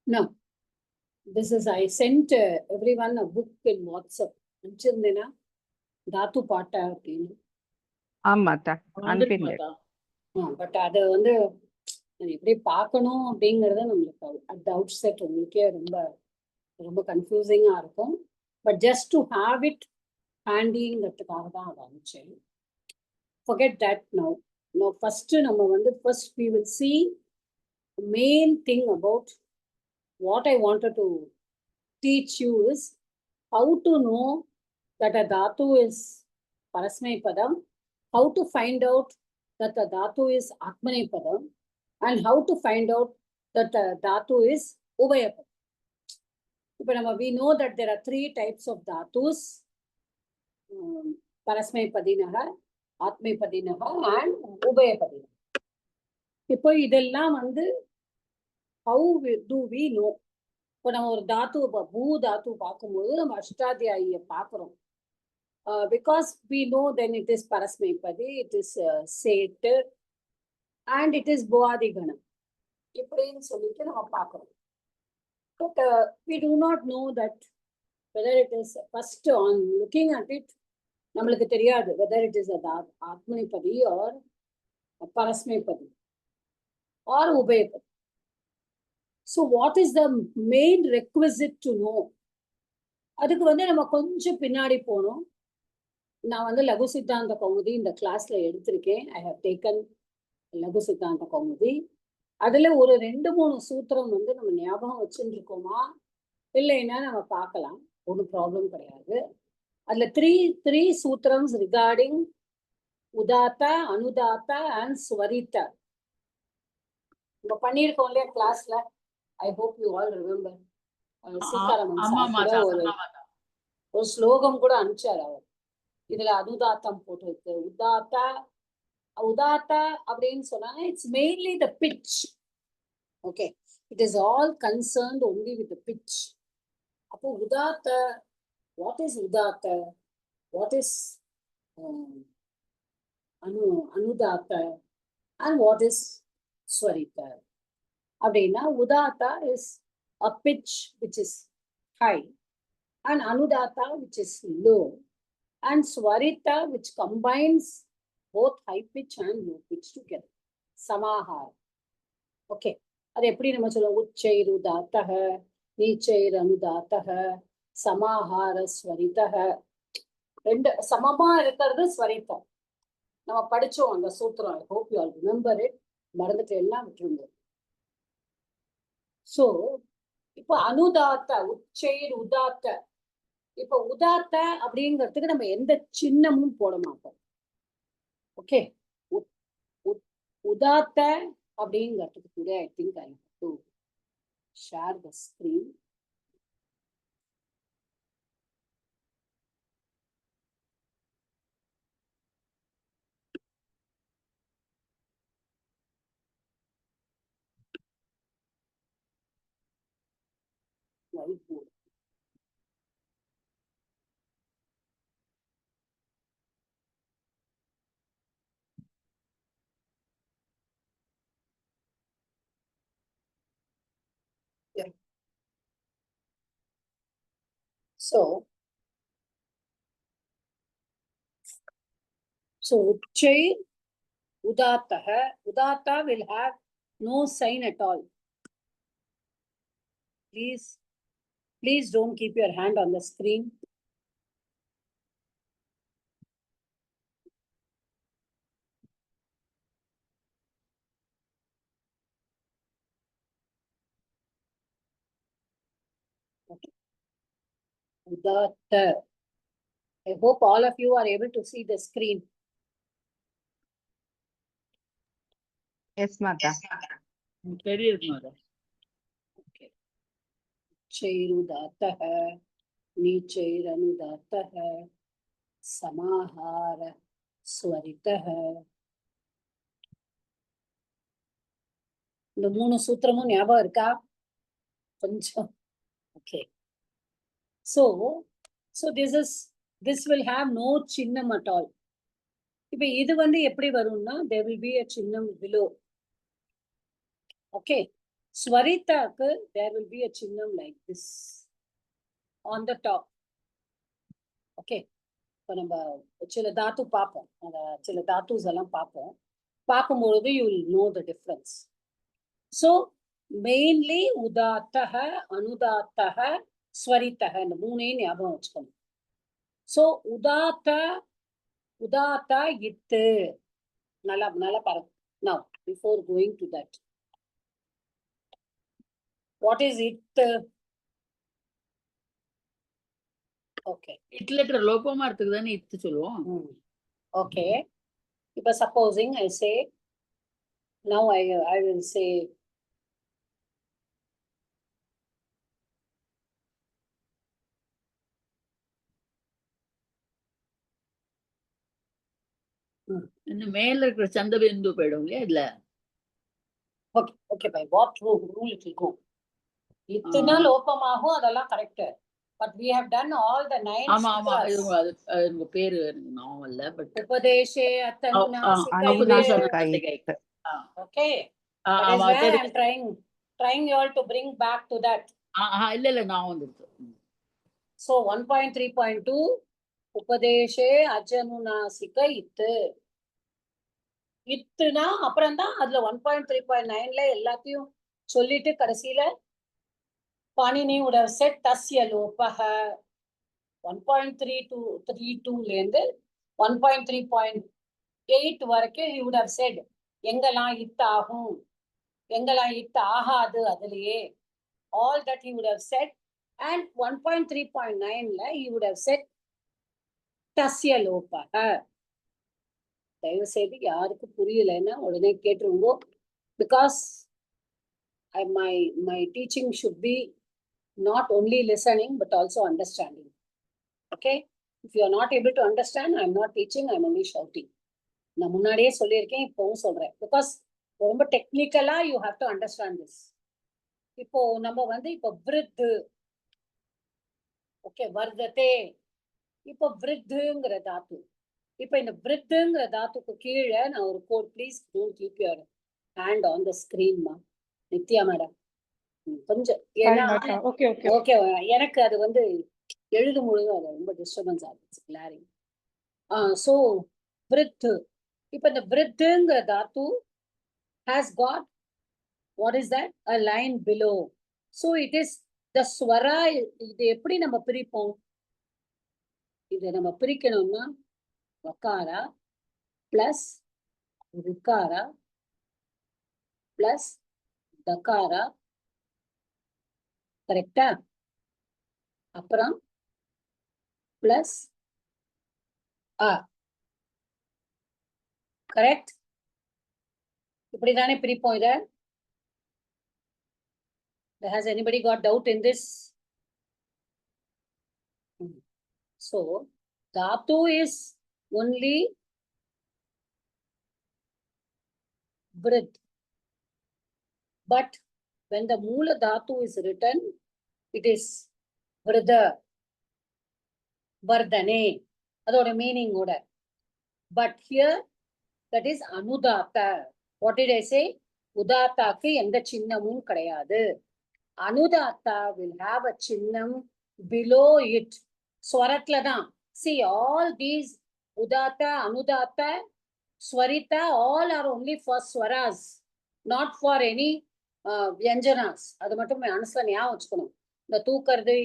No, this is I sent everyone a book in WhatsApp. அனுப்பிச்சிருந்தேனா தாத்து பாட்டா அப்படின்னு. ஆமாத்தா அனுப்பினேன். But அது வந்து எப்படி பார்க்கணும் அப்படிங்கறத நம்மளுக்கு அட் அவுட் செட் உங்களுக்கே ரொம்ப ரொம்ப கன்ஃபியூசிங்கா இருக்கும். But just to have it ஹேண்டிங்கிறதுக்காக தான் அதை அனுப்பிச்சேன். forget that now. Now first நம்ம வந்து first we will see the main thing about what I wanted to teach you is how to know that a dhatu is Parasmaipadam, how to find out that a dhatu is Atmanepadam, and how to find out that a dhatu is Ubayapadam. We know that there are three types of dhatus, Parasmaipadinaha, Atmaipadinaha, and Ubayapadinaha. இப்போ இதெல்லாம் வந்து how do we know? இப்போ நம்ம ஒரு தாத்து பூ தாத்து பார்க்கும்போது நம்ம அஷ்டாத்தியாயியை பார்க்குறோம். Because we know then it is Parasmaipadi, it is Set, and it is Boadiganam. இப்படின்னு சொல்லிட்டு நம்ம பார்க்குறோம். But we do not know that whether it is first on looking at it, நம்மளுக்கு தெரியாது whether it is a Atmanipadi or a Parasmaipadi or Ubayapadi. So what is the main requisite to know? அதுக்கு வந்து நம்ம கொஞ்சம் பின்னாடி போனோம். நான் வந்து லகு சித்தாந்த கௌமுதி இந்த கிளாஸ்ல எடுத்திருக்கேன். ஐ ஹவ் டேக்கன் லகு சித்தாந்த கௌமுதி. அதுல ஒரு 2-3 சூத்திரம் வந்து நம்ம ஞாபகம் வச்சுருக்கோமா இல்லைன்னா நம்ம பார்க்கலாம், ஒன்றும் ப்ராப்ளம் கிடையாது. அதுல த்ரீ சூத்திரம்ஸ் ரிகார்டிங் உதாத்தா, அனுதாத்தா அண்ட் ஸ்வரிதா நம்ம பண்ணியிருக்கோம் இல்லையா கிளாஸ்ல. I hope you all remember. ஒரு ஸ்லோகம் கூட அனுப்பிச்சார் அவர். இதுல அனுதாத்தம் போட்டிருக்கு. உதாத்தா அப்படின்னு சொன்னாங்க. It's mainly the pitch. Okay, it is all concerned only with the pitch. அப்போ உதாத்த, வாட் இஸ் உதாத்த, வாட் இஸ் அனுதாத்த அண்ட் வாட் இஸ் ஸ்வரிதா அப்படின்னா உதாத்தா is a pitch which is high and anudatta which is low and swarita which combines both high pitch and low pitch together. Samahara. Okay, அது எப்படி நம்ம சொல்லுவோம்? உச்சைருதாத்தஹ, நீச்சைரனுதாத்தஹ, சமாஹார ஸ்வரிதஹ. ரெண்டு சமமா இருக்கிறது ஸ்வரிதா. நம்ம படிச்சோம் அந்த சூத்திரம். I hope you all remember it. மறந்துட்டு எல்லாம் விட்டுருங்க. So இப்போ அனுதாத்த, உச்சைர் உதாத்த. இப்போ உதாத்த அப்படிங்கிறதுக்கு நம்ம எந்த சின்னமும் போட மாட்டோம். ஓகே, உதாத்த அப்படிங்கிறதுக்கு கூட I think I have to share the screen. whiteboard. Yeah. So Uchay Udattaha, Udatta will have no sign at all. Please don't keep your hand on the screen. Okay. Udatta. I hope all of you are able to see the screen. Yes, Mata. Okay. Chairudattaha, Nichairanudattaha, Samahara, Swaritaha. இந்த 3 சூத்திரமும் ஞாபகம் இருக்கா? கொஞ்சம். Okay. So this will have no chinnam at all. இப்போ இது வந்து எப்படி வரும்னா there will be a chinnam below. Okay. Swaritaku, there will be a chinnam like this on the top. Okay. இப்போ நம்ம சில தாத்து பார்ப்போம், அந்த சில தாத்துஸ் எல்லாம் பார்ப்போம். பார்க்கும்பொழுது you will know the difference. So mainly உதாத்தக, அனுதாத்தக, ஸ்வரித்தக, இந்த மூணையும் ஞாபகம் வச்சுக்கணும். So உதாத்த இத்து, நல்லா நல்லா பாருங்க. Now before going to that, what is it? Okay. இட்லெட்டர் லோபமா இருக்கிறது தானே இத்து சொல்லுவோம். Okay. If supposing I say, now I will say, இந்த மேல இருக்கிற சந்தபிந்து போயிடும் இல்லையா இதுல. okay, by what rule it will go? இத்துனா லோபமாகும், அதெல்லாம் correct. But we have done all the 9 ஆமா ஆமா, sutras. உங்க பேரு நாவல்ல, but உபதேசே அத்தனுநாசிகை. அனுநாசிகை. Okay. That is where I am trying you all to bring back to that. இல்ல இல்ல நான் வந்துருக்கு. So 1.3.2 உபதேசே அஜனுநாசிகை இத்து. இத்துனா அப்புறம் தான் அதுல 1.3.9ல எல்லாத்தையும் சொல்லிட்டு கடைசியில Panini would have said tasya lopaha. 1.32 இருந்து 1.3.8 வரைக்கும் he would have said எங்கெல்லாம் இத்தாகும், எங்கெல்லாம் இத்து ஆகாது, அதுலயே all that he would have said. And 1.3.9ல he would have said tasya lopaha. தயவு செய்து யாருக்கு புரியலைன்னா உடனே கேட்டுருங்கோ. Because my teaching should be not only listening but also understanding. Okay. If you are not able to understand, I am not teaching, I am only shouting. நான் முன்னாடியே சொல்லியிருக்கேன், இப்பவும் சொல்றேன். Because ரொம்ப டெக்னிக்கலா you have to understand this. இப்போ நம்ம வந்து இப்போ விருத்து, ஓகே, வர்ததே, இப்போ விருத்துங்கிற தாத்து. இப்போ இந்த விருத்துங்கிற தாத்துக்கு கீழே நான் ஒரு கோட், please don't keep your hand on the ஸ்கிரீன்மா நித்யா மேடம். கொஞ்சம் ஓகே, எனக்கு அது வந்து எழுதும் பொழுது அது ரொம்ப டிஸ்டர்பன்ஸ் ஆகுது, கிளாரிங். ஸோ விருத்து, இப்போ இந்த விருத்துங்கிற தாத்து has got, what is that? A line below. So it is the swara. இது எப்படி நம்ம பிரிப்போம்? இதை நம்ம பிரிக்கணும்னா வக்காரா பிளஸ் ருக்காரா பிளஸ் தக்காரா, கரெக்டா? அப்புறம் பிளஸ் ஆ, கரெக்ட்? இப்படிதானே பிரிப்போம் இத. Has anybody got doubt in this? So dhatu is only vrid, but when the moola dhatu is written, it is vrida, vardane, adoda meaning oda. But here that is anudata. What did I say? Udattaku endha chinnamum kadayadu. Anudatta will have a chinnam below it. Swaratla da. See, all these udatta, anudatta, swarita, all are only for swaras, not for any vyanjanas. அது மட்டும் மனசுல ஞாபகம் வச்சுக்கணும். இந்த தூக்கிறது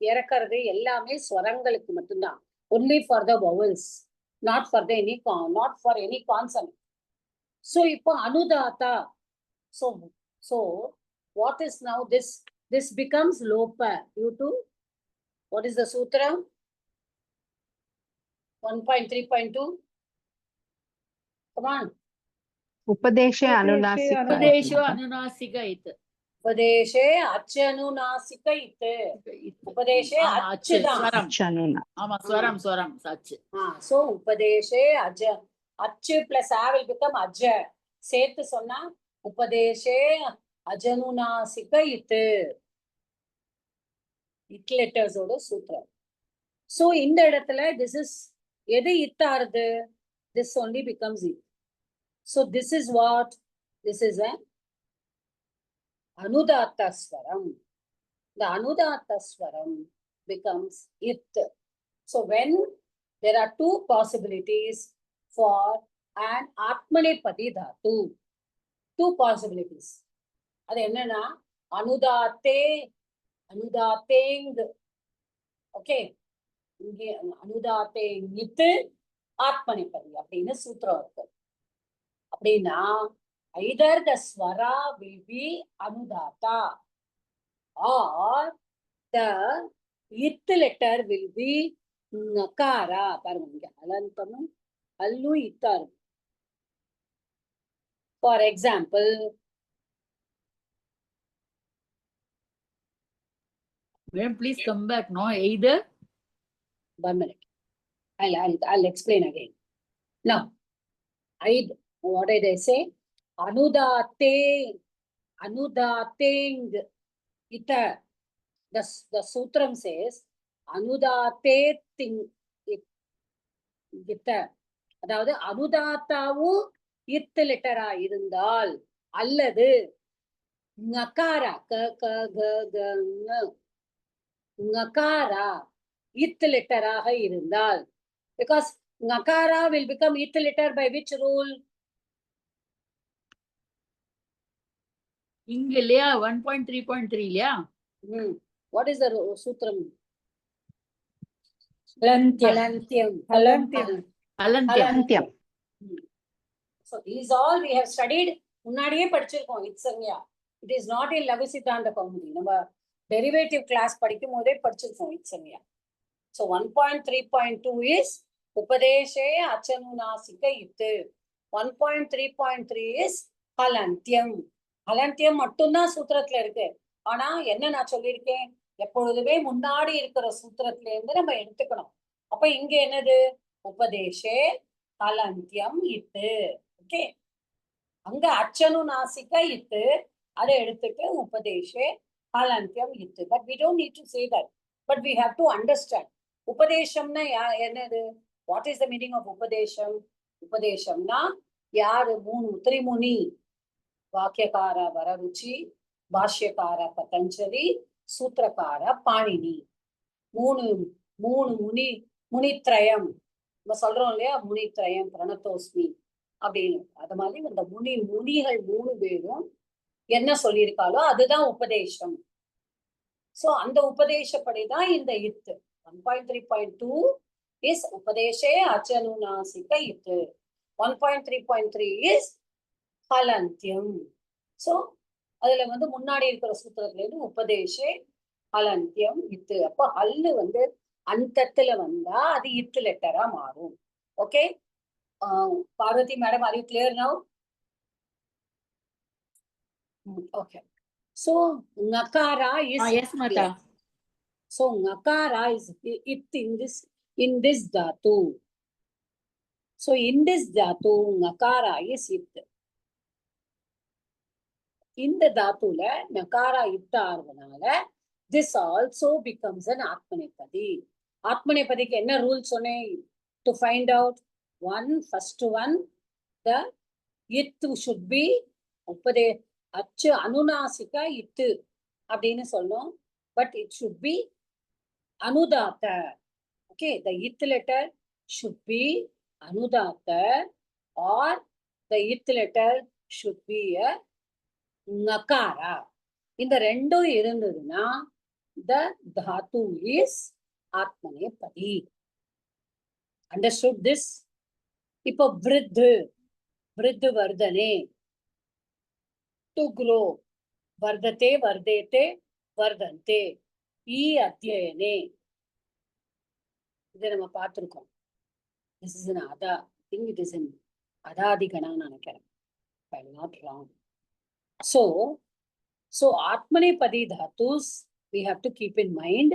இறக்கிறது எல்லாமே ஸ்வரங்களுக்கு மட்டும்தான். Only for the vowels, not for any consonant. So இப்போ அனுதாத்தா. So what is now this? This becomes lopa due to, what is the sutra? 1.3.2. Come on. உபதேசே அனுநாசிகை. உபதேசோ அனுநாசிகை இத்து. உபதேசே அச்சனுநாசிகை இத்து. உபதேசே அச்சுதான். ஆமா, ஸ்வரம் அச்சு. So உபதேசே அச்சு plus a will become ajja. சேர்த்து சொன்னா உபதேசே அஜனுநாசிகை இத்து. இட் லெட்டர்ஸ் ஓட சூத்திரம். So இந்த இடத்துல this is எது இத்தாருது? This only becomes it. So this is what? This is a Anudatta Swaram. The Anudatta Swaram becomes it. So when there are two possibilities for an Atmanepadi Dhatu, two possibilities. அது என்னன்னா அனுதாத்தே, அனுதாத்தேங். Okay, இங்கே அனுதாத்தேங் இத்து ஆத்மனிபதி அப்படின்னு சூத்திரம் இருக்கு. அப்படின்னா either the swara will be anudata or the it letter will be nakara. பாருங்க இங்க அலந்தமும் அல்லு இத்தா இருக்கு. For example, Madam, please come back. No, either. 1 minute. I'll explain again. Now, what did I say? Anudate, anudateng ita. The sutram says anudate ting ita. அதாவது அனுதாத்தாவும் இத்து லெட்டரா இருந்தால் அல்லது ngakara ngakara it letteraக இருந்தால், because ngakara will become it letter by which rule? இங்க இல்லையா 1.3.3 இல்லையா? What is the sutram? Halantyam. அலந்தியம். So these all we have studied. முன்னாடியே படிச்சிருக்கோம் இத்சன்யா. It is not in லகு சித்தாந்த கௌமுதி. நம்ம டெரிவேட்டிவ் கிளாஸ் படிக்கும் போதே படிச்சிருக்கோம் இத்சன்யா. So 1.3.2 is உபதேசே அச்சனுநாசிக இத்து. 1.3.3 is ஹலந்தியம். ஹலந்தியம் மட்டும்தான் சூத்திரத்துல இருக்கு. ஆனா என்ன நான் சொல்லியிருக்கேன், எப்பொழுதுமே முன்னாடி இருக்கிற சூத்திரத்துல இருந்து நம்ம எடுத்துக்கணும். அப்ப இங்க என்னது, உபதேசே ஹலந்தியம் இத்து. ஓகே, அங்க அச்சனுநாசிக இத்து, அதை எடுத்துட்டு உபதேசே ஹலந்தியம் இத்து. But we don't need to say that. But we have to understand. உபதேசம்னா என்னது? What is the meaning of உபதேசம்? உபதேசம்னா யாரு? திரிமுனி, வாக்கியகார வரருச்சி, பாஷ்யகார பதஞ்சலி, சூத்திரகார பாணினி. மூணு முனித்ரயம் நம்ம சொல்றோம் இல்லையா, முனித்ரயம் பிரணத்தோஸ்மி அப்படின்னு. அது மாதிரி அந்த முனிகள் 3 பேரும் என்ன சொல்லியிருக்காளோ அதுதான் உபதேசம். சோ அந்த உபதேசப்படிதான் இந்த இத்து. 1.3.2 is உபதேசே அச்சனுநாசிக இத்து. 1.3.3 is ஹலந்தியம். சோ அதுல முன்னாடி இருக்கிற சூத்திரத்துல இருந்து உபதேசே ஹலந்தியம் இத்து. அப்ப ஹல்லு அந்தத்துல வந்தா அது இத்து லெட்டரா மாறும். Okay, Parvathi madam, are you clear now? Okay, so ngakara is Yes, Mata. So ngakara is it in this dhatu. So in this dhatu ngakara is it. இந்த தாத்துல Nagara இட்டார்வனால this also becomes an ஆத்மநேபதி. ஆத்மநேபதிக்கு என்ன ரூல் சொன்னேன்? To find out first one, the it should be உபதே அச்சு அனுநாசிக இத்து அப்படின்னு சொல்லணும். But it should be anudata. Okay, the it letter should be anudata or the it letter should be a ngakara. இந்த ரெண்டும் இருந்ததுன்னா the dhatu is ஆத்மநேபதி. Understood this? இப்போ விருத்து வர்தனே, to grow, வர்ததே வர்தேதே வர்தந்தே, அத்தியனே. இதை நம்ம பார்த்திருக்கோம். This is an I think it is in அதாதிகணான்னு நினைக்கிறேன், if I'm not wrong. So Atmanepadi dhatus, we have to keep in mind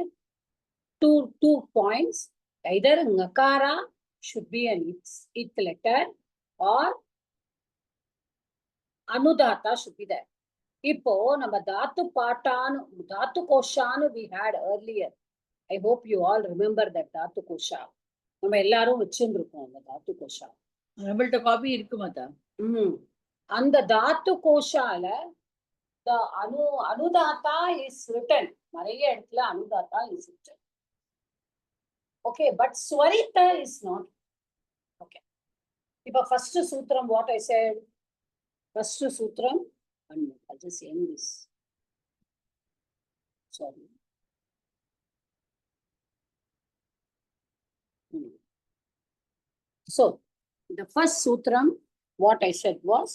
two points. Either ngakara should be an it letter or anudata should be there. இப்போ நம்ம தாத்து கோஷான்னு we had earlier. I hope you all remember that தாத்து கோஷா. நம்ம எல்லாரும் வச்சிருந்திருக்கோம் அந்த தாத்து கோஷா. நம்மள்ட்ட copy இருக்கு மாதா. அந்த தாத்து கோஷால the anudata is written. நிறைய இடத்துல anudata is written. Okay, but swarita is not. Okay. இப்போ first sutram, what I said, first sutram, and I'll just end this. Sorry. So, the first sutram, what I said was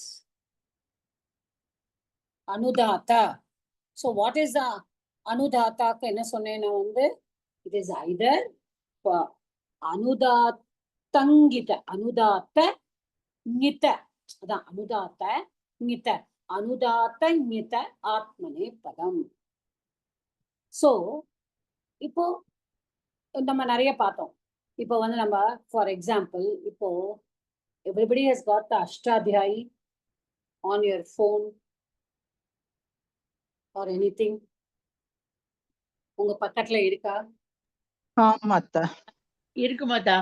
anudata. So, what is the anudata? என்ன சொன்னேன் நான் வந்து, it is either anudatangita, anudata ngita, அதான் anudata ngita, anudata ngita ஆத்மனே பதம். So, இப்போ நம்ம நிறைய பார்த்தோம். இப்போ வந்து நம்ம ஃபார் எக்ஸாம்பிள், இப்போ everybody has got the Ashtadhyayi on your phone or anything. உங்க பக்கத்துல இருக்கா? ஆமாத்தா. இருக்கு மாதா.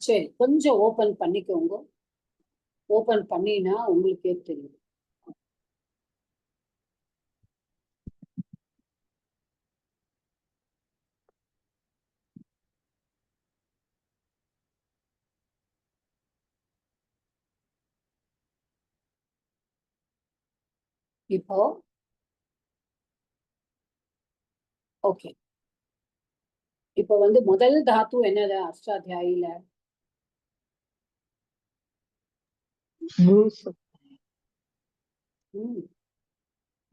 சரி, கொஞ்சம் ஓபன் பண்ணிக்கோங்க. ஓபன் பண்ணினா உங்களுக்கே தெரியும். இப்போ ஓகே, இப்போ வந்து முதல் தாத்து என்னது அஷ்டாத்தியாயில?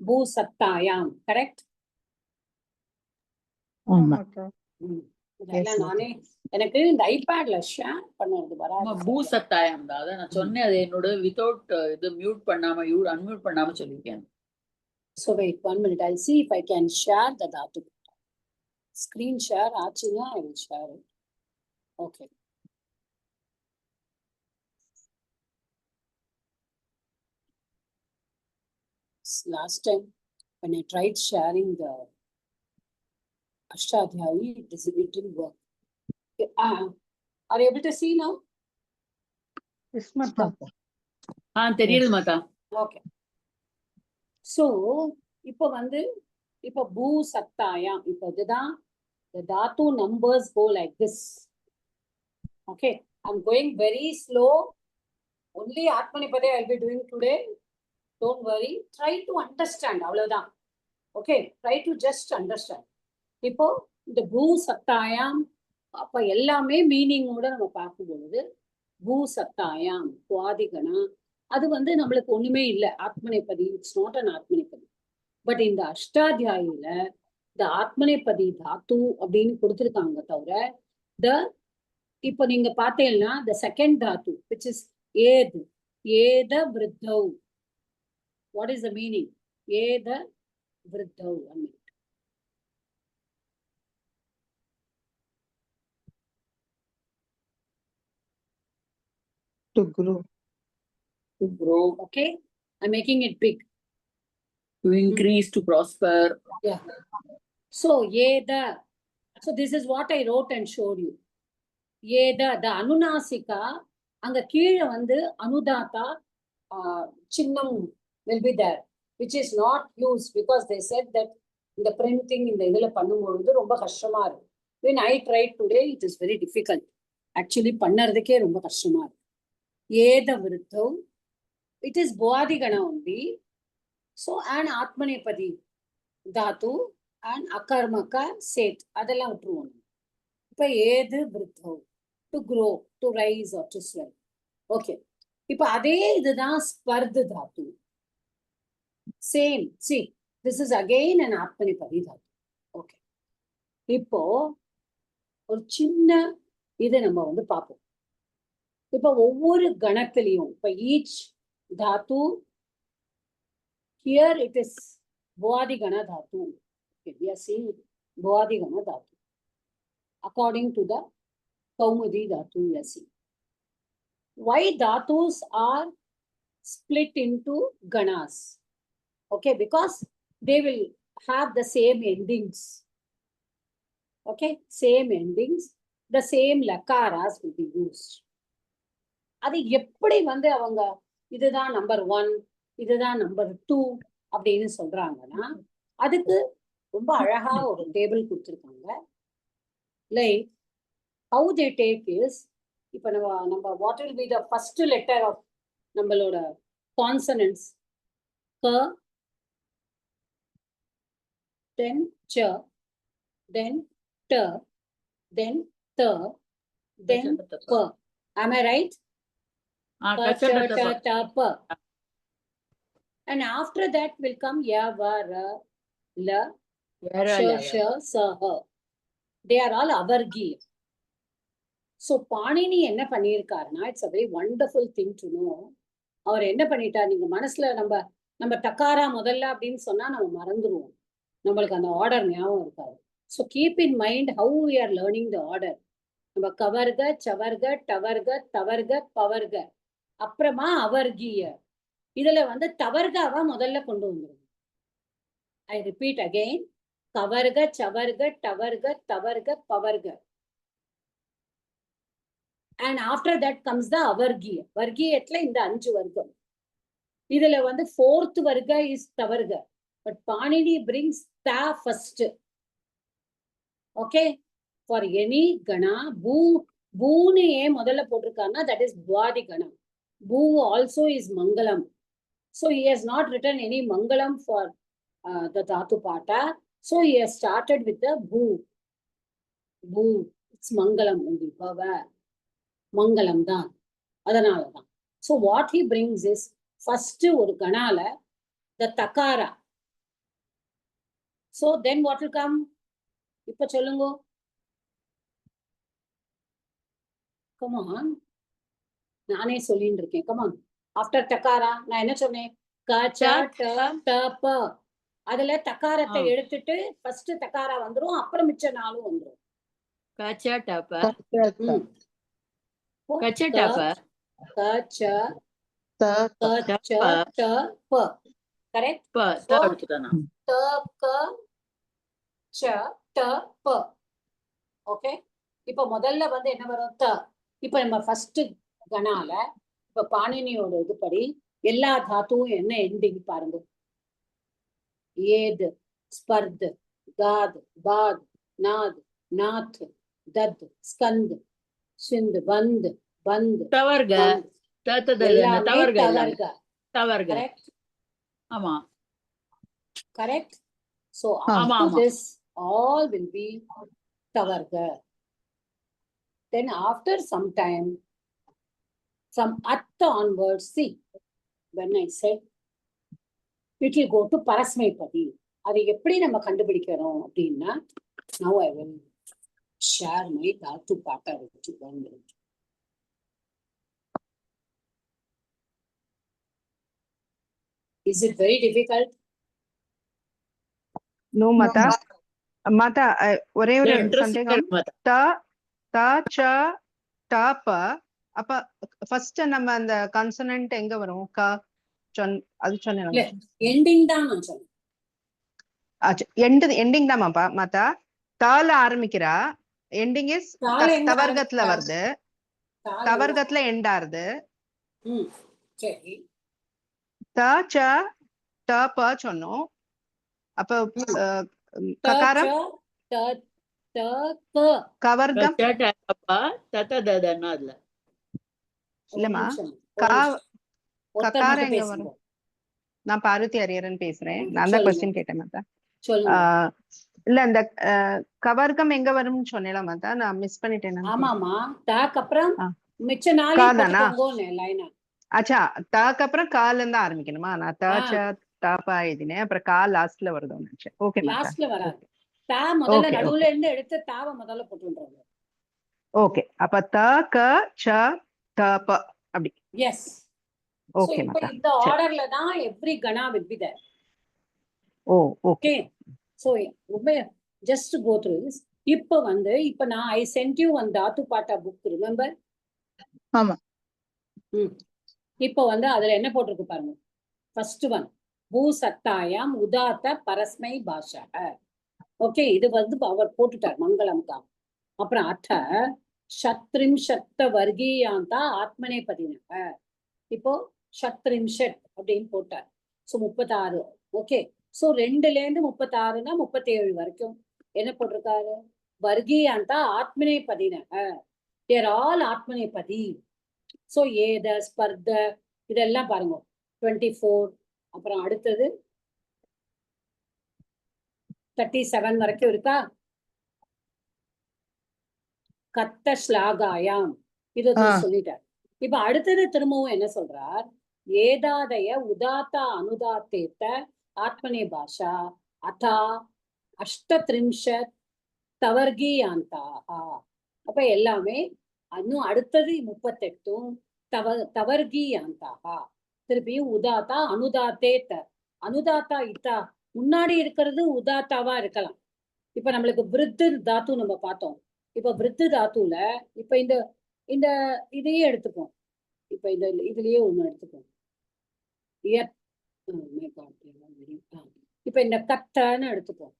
பூசத்தாயாம், கரெக்ட்? இதெல்லாம் நானே, எனக்கு இந்த ஐபேட்ல ஷேர் பண்ணுறது வராது. பூசத்தாயம் தான், அதான் நான் சொன்னேன். அது என்னோட வித்தவுட் இது மியூட் பண்ணாம அன்மியூட் பண்ணாம சொல்லிருக்கேன். So wait 1 minute, I'll see if I can share the dhatu. Screen share ஆச்சுன்னா I will share it. Okay. Last time when I tried sharing the Ashtadhyayi, it didn't work. Are you able to see now? Yes, Mata. தெரியுது மாதா. Okay. So, இப்போ வந்து இப்போ பூ சத்தாயாம், இப்போ இதுதான் the dhatu numbers go like this. Okay, I'm going very slow. Only Atmanipade I'll be doing today. Don't worry. Try to understand. அவ்வளவுதான். Okay, try to just understand. இப்போ இந்த பூ சத்தாயாம், அப்ப எல்லாமே மீனிங்கோட நம்ம பார்க்கும் பொழுது பூ சத்தாயாம் குவாதிகணா, அது வந்து நம்மளுக்கு ஒண்ணுமே இல்லை. ஆத்மநேபதி, இட்ஸ் நாட் அன் ஆத்மநேபதி. பட் இந்த அஷ்டாத்தியாயில இந்த ஆத்மநேபதி தாத்து அப்படின்னு கொடுத்துருக்காங்க தவிர, இப்ப நீங்க பார்த்தீங்கன்னா the second Tattva which is ஏது, ஏத விருத்தௌ. What is the meaning? ஏத விருத்தௌ. To grow. To grow. Okay, I'm making it big. To increase, to prosper. Yeah. So ஏத, so this is what I wrote and showed you. ஏத, the அனுநாசிகா, அங்க கீழே வந்து அனுதாத்தா சின்னம் will be there, which is not used because they said that இந்த printing இந்த இதுல பண்ணும்பொழுது ரொம்ப கஷ்டமா இருக்கு. When I tried today, it is very difficult. Actually பண்ணறதுக்கே ரொம்ப கஷ்டமா இருக்கு. ஏத விருத்தௌ, it is புவாதிகணா only. So and ஆத்மநேபதி Tattva and அகர்மக சேத் அதெல்லாம் விட்டுருவோம். இப்ப ஏது விருத்தௌ, to grow, to rise or to swell. Okay, இப்ப அதே இதுதான் ஸ்பர்து தாத்து. Same, see, this is again an ஆத்மநேபதி Tattva. Okay, இப்போ ஒரு சின்ன இதை நம்ம வந்து பார்ப்போம். இப்ப ஒவ்வொரு கணத்திலையும் இப்ப each Tattva, here it is புவாதிகண Tattva. Okay, we are seeing புவாதிகண Tattva according to the Kaumudi dhatu we are seeing. Why dhatus are split into ganas? Okay, because they will have the same endings. Okay, same endings, the same lakaras will be used. அது எப்படி வந்து அவங்க இதுதான் number 1, இதுதான் number 2 அப்படின்னு சொல்றாங்கன்னா அதுக்கு ரொம்ப அழகா ஒரு டேபிள் கொடுத்துருக்காங்க. Like how they take is, இப்போ நம்ம what will be the first letter of நம்மளோட கான்சனன்ட்ஸ்? க, then ch, then t, then th, then p. Am I right? Ka, cha, ta, ta, pa. And after that will come ya, va, ra, la, sha, sha, sa, ha. They are all avargiya. So Panini என்ன பண்ணியிருக்காருன்னா, it's a very wonderful thing to know. அவர் என்ன பண்ணிட்டார், நீங்க மனசுல நம்ம டக்காரா முதல்ல அப்படின்னு சொன்னா நம்ம மறந்துடுவோம், நம்மளுக்கு அந்த ஆர்டர் ஞாபகம் இருக்காது. So keep in mind how we are learning the order. நம்ம கவர்க, சவர்க, டவர்க, தவர்க, பவர்க, அப்புறமா அவர்கிய. இதுல தவர்காவா முதல்ல கொண்டு வந்துடும். ஐ ரிப்பீட் அகெயின், கவர்க, சவர்க, டவர்க, தவர்க, பவர்க. And after that comes the avargiya. வர்க்கியத்துல இந்த 5 வர்க்கம். இதுல fourth வர்க்க is tavarga. But Panini brings ta first. Okay? For any gana, பூன்னு ஏன் முதல்ல போட்டிருக்காருன்னா, that is Bwadi gana. Bhu also is Mangalam. So he has not written any Mangalam for the Dhatu Pata. So he has started with the Bhu. Bhu. It's Mangalam only. மங்களம் தான், அதனாலதான். So what he brings is first ஒரு கணால the takara. So then what will come? இப்ப சொல்லுங்க. Come on. நானே சொல்லிட்டு இருக்கேன். Come on. After takara நான் என்ன சொன்னேன்? க, ச, ட, ட, ப. அதுல தக்காரத்தை எடுத்துட்டு first தக்காரா வந்துரும், அப்புறம் மிச்ச 4 வந்துரும். க, ச, ட, ப. கச்சடப, கச்ச, த, கச்ச, ட, ப. கரெக்ட்? ப, த எடுத்துட்டானா? த, க, ச, ட, ப. ஓகே? இப்ப முதல்ல என்ன வரும்? த. இப்ப நம்ம ஃபர்ஸ்ட் கணால இப்ப பாணினியோட இதுபடி எல்லா தாத்துவும் என்ன எண்டிங் பாருங்க. ஏத், ஸ்பர்த், காத், பாத், நாத், நாத், தத், ஸ்கந்த், சிந்து, பந்த், பந்த், தவர்க, தவர்க. தவர்க. ஆமா. Correct? So after this all will be tavarga. Then after some time, from atta onwards, see, when I said it will go to parasmaipadi. அது எப்படி நம்ம கண்டுபிடிக்கிறோம் அப்படின்னா, now I will share my Dhatu Pata with you 1 minute. Is it very difficult? No, Mata. Mata, ஒரே ஒரு சந்தேகம். த, த, ச, ட, ப. அப்ப ஃபர்ஸ்ட் நம்ம அந்த கான்சனன்ட் எங்க வரும்? க, அது சொன்னேன். எண்டிங் தான் நான் சொன்னேன். எண்டிங் தான் மாத்தா. தால ஆரம்பிக்கிறா, எண்டிங் இஸ் தவர்கத்துல வருது, தவர்கத்துல எண்ட் ஆறுது. சரி. த, ச, ட, ப சொன்னோம். அப்ப ககாரம் கவர்கம் இல்லம்மா. ககாரம் எங்க வரும்? நான் பார்வதி ஹரியரன் பேசுறேன். நான் தான் क्वेश्चन கேட்டேன் மாத்தா. இல்ல அந்த கவர்க்கம் எங்க வரும்னு சொன்னேல மாத்தா, நான் மிஸ் பண்ணிட்டேன். ஆமாமா. தாக்கு அப்புறம் மிச்ச 4 போட்டுக்கோங்க லைனா. அச்சா, தாக்கு அப்புறம் கால்ல இருந்து ஆரம்பிக்கணுமா? நான் த, ச, ட, ப எழுதினேன். அப்புறம் கா லாஸ்ட்ல வருது. ஓகே மாத்தா. லாஸ்ட்ல வராது. தா முதல்ல நடுவுல இருந்து எடுத்து தாவ முதல்ல போட்டுறோம். ஓகே. அப்ப த, க, ச, ட, ப அப்படி. எஸ். ஓகே மாத்தா. இந்த ஆர்டர்ல தான் எவ்ரி கணா will be there. Oh okay. So just go through this. இப்ப நான் I sent you one Dhatu Pata book, remember? ஆமா. இப்ப அதுல என்ன போட்டிருக்கு பாருங்க. ஃபர்ஸ்ட் ஒன் பூ சத்தாயாம் உதாத்த பரஸ்மை பாஷா. ஓகே, இது அவர் போட்டுட்டார் மங்களம்கா. அப்புறம் அத்த சத்ரிம்ஷத்த வர்கீயாந்தா ஆத்மனே பதினக. இப்போ சத்ரிம்ஷட் அப்படின்னு போட்டார். ஸோ 36. ஓகே, ஸோ 2ல இருந்து 36னா 37 வரைக்கும் என்ன போட்டிருக்காரு? வர்கீயாந்தா ஆத்மநேபதின, தேர் ஆல் ஆத்மநேபதி. ஸோ ஏத ஸ்பர்த இதெல்லாம் பாருங்க 24. அப்புறம் அடுத்தது 37 வரைக்கும் இருக்கா? கத்த ஸ்லாகாயாம், இது சொல்லிட்டார். இப்ப அடுத்தது திரும்பவும் என்ன சொல்றார்? ஏதாதய உதாத்தா அனுதாத்தேத்த ஆத்மனே பாஷா அதா அஷ்டத்ரிம்ஷத் தவர்கீயாந்தாஹா. அப்ப எல்லாமே இன்னும் அடுத்தது 38 தவர்கீயாந்தாஹா. திருப்பியும் உதாத்தா அனுதாத்தேத்த, அனுதாத்தா இத்தா முன்னாடி இருக்கிறது உதாத்தாவா இருக்கலாம். இப்ப நம்மளுக்கு விருத்து தாத்து நம்ம பார்த்தோம். இப்ப விருத்து தாத்துல இப்ப இந்த இந்த இதையே எடுத்துப்போம். இப்ப இந்த இதுலயே ஒண்ணு எடுத்துப்போம். இப்ப இந்த கத்தன்னு எடுத்துப்போம்.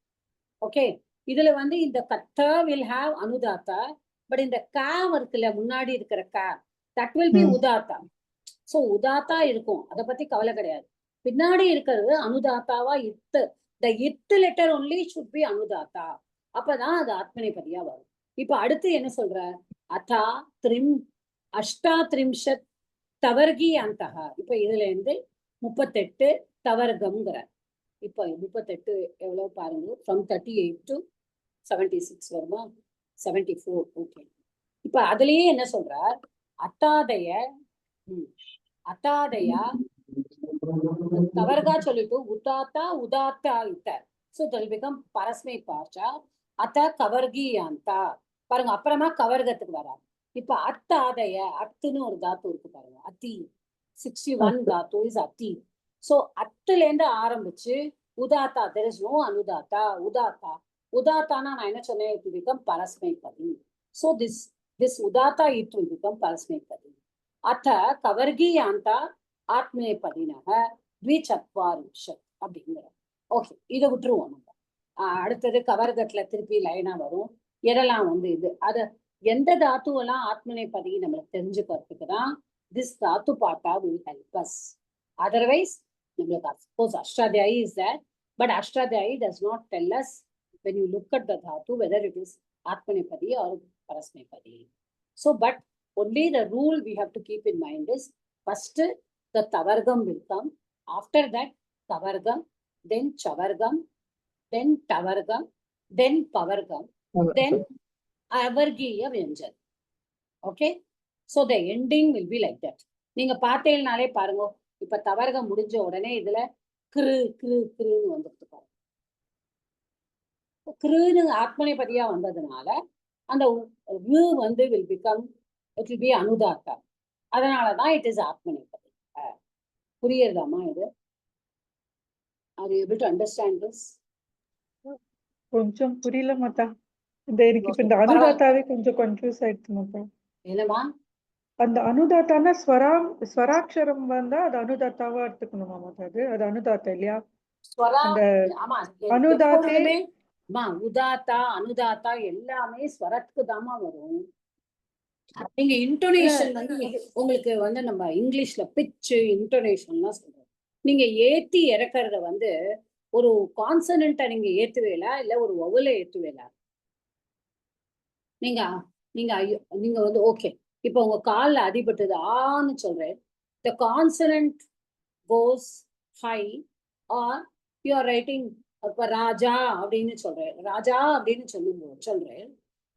ஓகே, இதுல வந்து இந்த கத்த வில் ஹாவ் அனுதாத்தா, பட் இந்த காவ் இருக்குல்ல முன்னாடி இருக்கிற கா, தட் வில் பி உதாத்தா. சோ உதாத்தா இருக்கும், அத பத்தி கவலை கிடையாது. பின்னாடி இருக்கிறது அனுதாத்தாவா இத்து, the இத்து லெட்டர் ஒன்லி should be அனுதாத்தா. அப்பதான் அது ஆத்மநேபதியா வரும். இப்ப அடுத்து என்ன சொல்ற? அதா த்ரிம் அஷ்டா த்ரிம்ஷத் தவர்கீயாந்தஹா. இப்ப இதுல இருந்து 38 தவர்கம்ங்கிற. இப்ப 38 எவ்வளவு பாருங்க, from 38 to 76 வருமா? 74. ஓகே, இப்ப அதுலயே என்ன சொல்றார்? அத்தாதய அத்தாதயா தவர்கா சொல்லிட்டு உதாத்தா உதாத்தா இத்த. So that will become பரஸ்மை பாஷா அத்த கவர்கீயாந்தா. பாருங்க, அப்புறமா கவர்கத்துக்கு வராது. இப்ப அத்தாதய, அத்துன்னு ஒரு தாத்து இருக்கு பாருங்க, அத்தி 61 தாத்து இஸ் அத்தி. சோ அத்துல இருந்து ஆரம்பிச்சு உதாத்தா, there is no அனுதாத்தா, உதாத்தா. உதாத்தானா நான் என்ன சொன்னேன்? it will become பரஸ்மை பதி. So this உதாத்தா it will become பரஸ்மை பதி. அத்த கவர்கீயாந்தா ஆத்மநேபதினஹ த்விசத்வாரிம்ஷத் அப்படிங்கிற. ஓகே, இதை விட்டுருவோம் நம்ம. அடுத்தது கவர்கத்துல திருப்பி லைனா வரும். எதெல்லாம் வந்து இது அத எந்த தாத்துவெல்லாம் ஆத்மநேபதி நம்மளுக்கு தெரிஞ்சுக்கிறதுக்கு தான் திஸ் தாத்து பாட்டா will help us. Otherwise நம்மளுக்கு suppose Ashtadhyayi is there, but Ashtadhyayi does not tell us when you look at the dhatu whether it is ஆத்மநேபதி or parasmepadi. So but only the rule we have to keep in mind is first the tavargam will come, after that tavargam, then chavargam, then tavargam, then pavargam, then avargiya vyanjan. Okay, so the ending will be like that. நீங்க பார்த்தேனாலே பாருங்க, இப்ப தவர்கம் முடிஞ்ச உடனே இதுல கிரு கிரு கிருன்னு வந்துட்டு பாருங்க. கிருன்னு ஆத்மநேபதியா வந்ததுனால அந்த வந்து will become, it will be அனுதாத்தா. அதனாலதான் it is ஆத்மநேபதி. புரியுதாமா இது? Are you able to understand this? கொஞ்சம் புரியல மாதா. எனக்கு இப்ப இந்த அனுதாத்தாவே கொஞ்சம் கன்ஃபியூஸ் ஆயிடுச்சு மாதா. என்னமா? அந்த அனுதாத்தானா ஸ்வராட்சரம் வந்தா அது அனுதாத்தாவா எடுத்துக்கணுமா மாதா? அது அனுதாத்தா இல்லையா? ஆமா, அனுதாத்தே உதாத்தா அனுதாத்தா எல்லாமே ஸ்வரத்துக்கு தாமா வரும். நீங்க இன்டோனேஷன் வந்து உங்களுக்கு வந்து நம்ம இங்கிலீஷ்ல பிச்சு இன்டோனேஷன்லாம் சொல்றோம். நீங்க ஏத்தி இறக்கறத வந்து ஒரு கான்சனன்ட்டை நீங்க ஏத்துவேலா இல்ல ஒரு வவுல ஏத்துவேலா? நீங்க நீங்க நீங்க வந்து ஓகே, இப்ப உங்க கால்ல அடிபட்டது ஆன்னு சொல்றேன், the consonant goes high or you are writing அப்ப ராஜா அப்படின்னு சொல்றேன், ராஜா அப்படின்னு சொல்றேன்.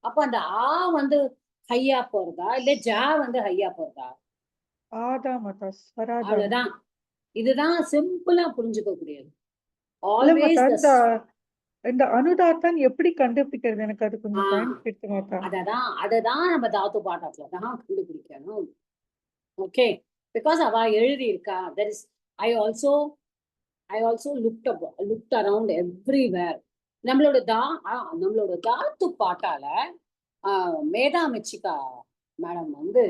அப்ப அந்த ஆ வந்து ஹையா போறதா இல்ல ஜா வந்து ஹையா போறதா? ஆதா மாதா, ஸ்வராதா. அவ்வளவுதான். இதுதான் சிம்பிளா புரிஞ்சுக்க கூடியது. இந்த அனுதாத்தான் எப்படி கண்டுபிடிக்கிறது? எனக்கு அது கொஞ்சம் டைம் எடுத்து மாதா. அததான் நம்ம தாத்து பாட்டத்துல தான் கண்டுபிடிக்கணும். ஓகே, பிகாஸ் அவ எழுதி இருக்கா. there is I also looked around everywhere. நம்மளோட தாத்து பாட்டால மேதா மிச்சிகா மேடம் வந்து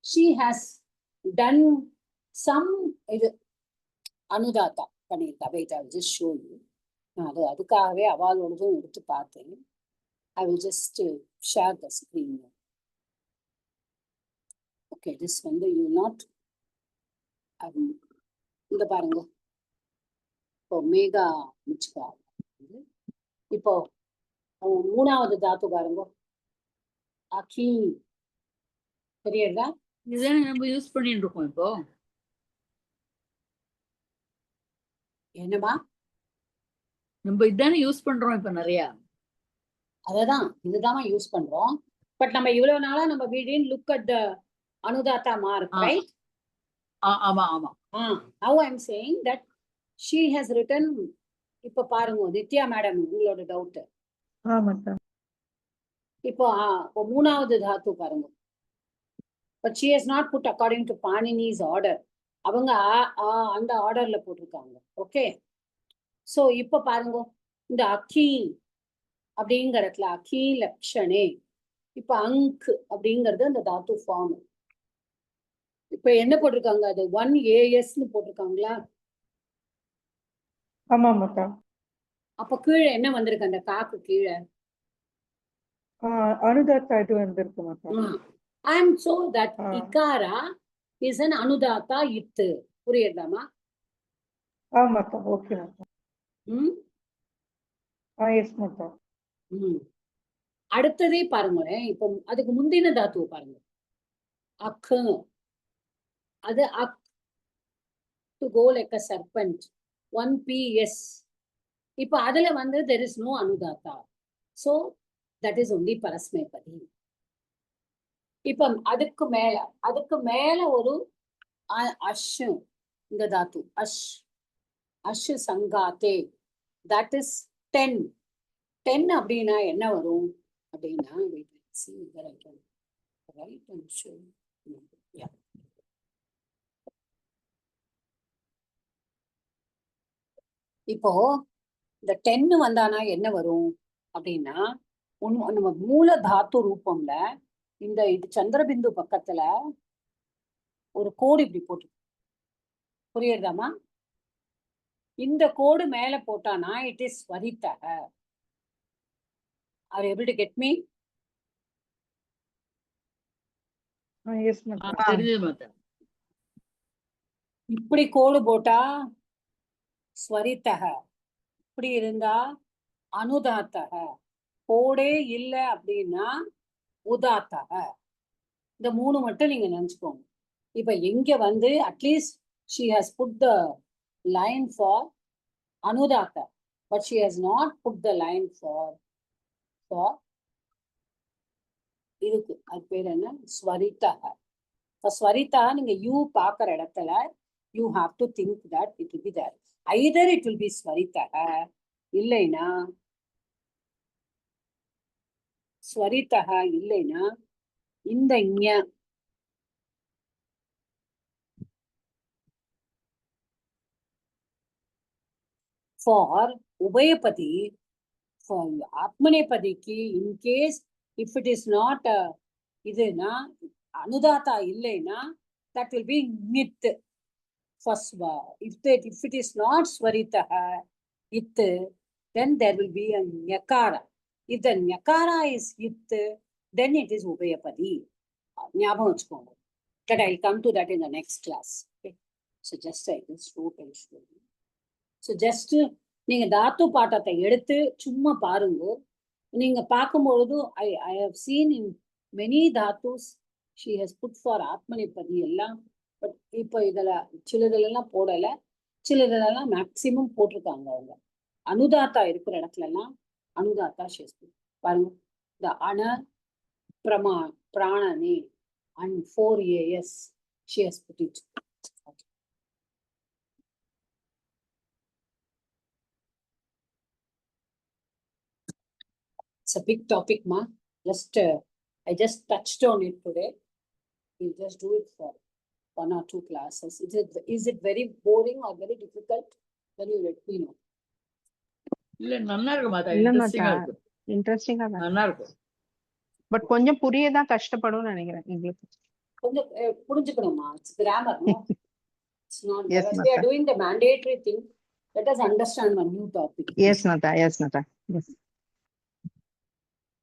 she has done some இது அனுதாத்தா பண்ணியிருக்கா. wait, I will just show you. அதுக்காகவே அவளோடதும் எடுத்து பார்த்தேன். I will just share the screen. Okay, this வந்து you not இந்த பாருங்க, இப்போ மேகா மிச்சுக்கா. இப்போ மூணாவது தாத்து பாருங்க, அக்கி. தெரியுதா? இதுதானே நம்ம யூஸ் பண்ணிட்டு இருக்கோம் இப்போ. என்னமா? நம்ம இதுதானே யூஸ் பண்றோம் இப்ப நிறைய. அததான் இதுதான் யூஸ் பண்றோம். பட் நம்ம இவ்வளவு நாளா நம்ம we didn't look at the anudata mark, right? ஆமா ஆமா. Now I'm saying that she has written. இப்ப பாருங்க நித்யா மேடம், உங்களோட டவுட். ஆமாக்கா. இப்போ மூணாவது தாத்து பாருங்க. But she has not put according to Panini's order. அவங்க அந்த ஆர்டர்ல போட்டிருக்காங்க. ஓகே, சோ இப்ப பாருங்க இந்த அக்கீல் அப்படிங்கறதுல அக்கீ லட்சணே. இப்ப அங்க் அப்படிங்கிறது அந்த தாத்து ஃபார்ம். இப்ப என்ன போட்டிருக்காங்க, அது 1ASன்னு போட்டிருக்காங்களா? ஆமாமாக்கா. அப்ப கீழே என்ன வந்திருக்கு, அந்த காக்கு கீழே அனுதாத்தா இது வந்திருக்குமாக்கா. And so that ikara is an anudata it. புரியுதாமா? ஆமாக்கா. ஓகே மாக்கா. எஸ் மாக்கா. அடுத்ததே பாருங்களேன், இப்போ அதுக்கு முந்தின தாத்துவ பாருங்க, அக். அது அக், to go like a serpent, 1PS. இப்ப அதுல வந்து there is no anudata, so that is only parasmepadi. இப்ப அதுக்கு மேல ஒரு அஷ், இந்த தாத்து அஷ், அஷ் சங்காத்தே, that is 10. 10 அப்படின்னா என்ன வரும் அப்படின்னா, இப்போ இந்த 10 வந்தானா என்ன வரும் அப்படின்னா, நம்ம மூல தாத்து ரூபம்ல இந்த இது சந்திரபிந்து பக்கத்துல ஒரு கோடு இப்படி போட்டு, புரியுதாமா? இந்த கோடு மேல போட்டானா இட் இஸ் ஸ்வரிதக. Are you able to get me? Yes மாக்கா. தெரியுது மாதா. இப்படி கோடு போட்டா ஸ்வரிதக, இப்படி இருந்தா அனுதாத்தக, கோடே இல்ல அப்படின்னா உதாத்தக. இந்த மூணு மட்டும் நீங்க நினைச்சுக்கோங்க. இப்ப எங்க வந்து at least she has put the line for anudata, but she has not put the line for இதுக்கு அது பேர் என்ன, ஸ்வரிதக. ஸ்வரிதா நீங்க யூ பாக்குற இடத்துல you have to think that it will be there. Either it will be ஸ்வரிதக, இல்லைனா ஸ்வரிதக, இல்லைனா இந்த ஞ. For Ubhayapadi, for Atmanepadiக்கு, in case if it is not இதுனா அனுதாத்தா இல்லைனா, that will be nit. First, if it is not swaritaha it, then there will be a nyakara. If the nyakara is it, then it is Ubhayapadi. ஞாபகம் வச்சுக்கோங்க. That I'll come to that in the next class. Okay? So just I just wrote and showed you. So just நீங்க தாத்து பாட்டத்தை எடுத்து சும்மா பாருங்க. நீங்க பார்க்கும்பொழுது I have seen in many dhatus she has put for Atmanepadi எல்லாம். But இப்போ இதுல சிலதுலாம் போடல, சிலதெல்லாம் மேக்சிமம் போட்டிருக்காங்க அவங்க. அனுதாத்தா இருக்கிற இடத்துல எல்லாம் அனுதாத்தா ஷேஸ் பாருங்க. இந்த அண பிராணனே and 4AS she has put it. It's a big topic, ma. I just touched on it today. We'll just do it for 1 or 2 classes. Is it very boring or very difficult? Then you let me know. இல்ல நல்லா இருக்கு மாதா. இல்ல இன்ட்ரெஸ்டிங்கா மாதா, இருக்கு. இன்ட்ரெஸ்டிங்கா தான். நல்லா இருக்கு. பட் கொஞ்சம் புரியதான் கஷ்டப்படும் நினைக்கிறேன் உங்களுக்கு. கொஞ்சம் புரிஞ்சுக்கணுமா? It's grammar, no? It's not. Yes, We Mata. are doing the mandatory thing. Let us understand one new topic. Yes, Mata. Yes, Mata. Yes.